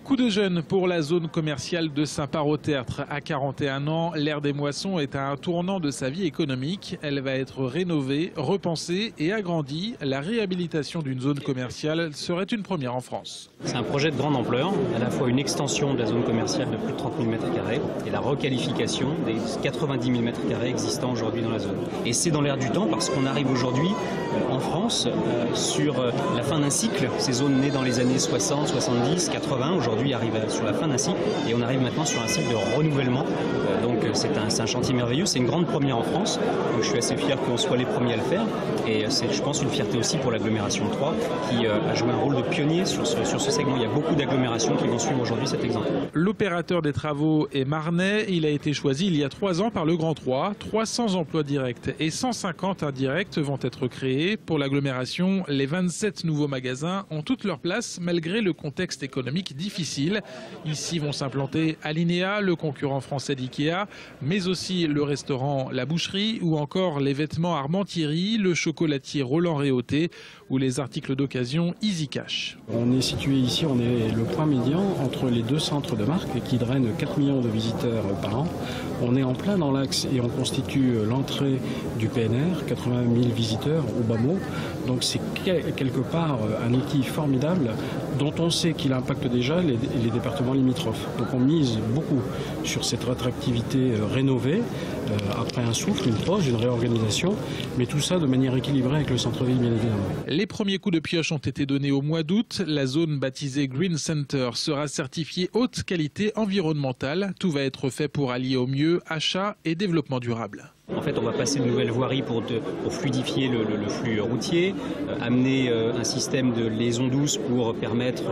Coup de jeune pour la zone commerciale de Saint-Part-au-Tertre. À 41 ans, l'Aire des Moissons est à un tournant de sa vie économique. Elle va être rénovée, repensée et agrandie. La réhabilitation d'une zone commerciale serait une première en France. C'est un projet de grande ampleur, à la fois une extension de la zone commerciale de plus de 30 000 m² et la requalification des 90 000 m² existants aujourd'hui dans la zone. Et c'est dans l'air du temps parce qu'on arrive aujourd'hui en France sur la fin d'un cycle. Ces zones nées dans les années 60, 70, 80 aujourd'hui arrivent sur la fin d'un cycle et on arrive maintenant sur un cycle de renouvellement. Donc c'est un chantier merveilleux, c'est une grande première en France. Donc je suis assez fier qu'on soit les premiers à le faire et c'est, je pense, une fierté aussi pour l'agglomération de Troyes qui a joué un rôle de pionnier sur ce segment. Il y a beaucoup d'agglomérations qui vont suivre aujourd'hui cet exemple. L'opérateur des travaux est marnais. Il a été choisi il y a 3 ans par le Grand Troyes. 300 emplois directs et 150 indirects vont être créés. Pour l'agglomération, les 27 nouveaux magasins ont toute leur place malgré le contexte économique difficile. Ici vont s'implanter Alinea, le concurrent français d'Ikea, mais aussi le restaurant La Boucherie ou encore les vêtements Armand-Thierry, le chocolatier Roland Réauté ou les articles d'occasion Easy Cash. On est situé ici, on est le point médian entre les deux centres de marque qui drainent 4 millions de visiteurs par an. On est en plein dans l'axe et on constitue l'entrée du PNR, 80 000 visiteurs au bas mot. Donc c'est quelque part un outil formidable dont on sait qu'il impacte déjà les départements limitrophes. Donc on mise beaucoup sur cette attractivité rénovée, après un souffle, une pause, une réorganisation, mais tout ça de manière équilibrée avec le centre-ville bien évidemment. Les premiers coups de pioche ont été donnés au mois d'août. La zone baptisée Green Center sera certifiée haute qualité environnementale. Tout va être fait pour allier au mieux achat et développement durable. En fait, on va passer de nouvelles voiries pour fluidifier le flux routier, amener un système de liaison douce pour permettre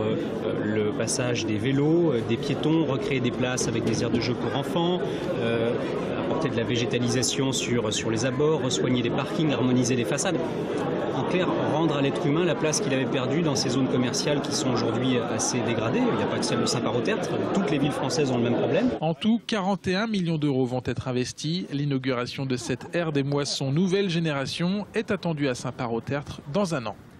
le passage des vélos, des piétons, recréer des places avec des aires de jeu pour enfants, apporter de la végétalisation sur les abords, soigner les parkings, harmoniser les façades. En clair, rendre à l'être humain la place qu'il avait perdue dans ces zones commerciales qui sont aujourd'hui assez dégradées. Il n'y a pas que celle de Saint-Part-au-Tertre. Toutes les villes françaises ont le même problème. En tout, 41 millions d'euros vont être investis. L'inauguration de cette aire des Moissons nouvelle génération est attendue à Saint-Part-au-Tertre dans un an.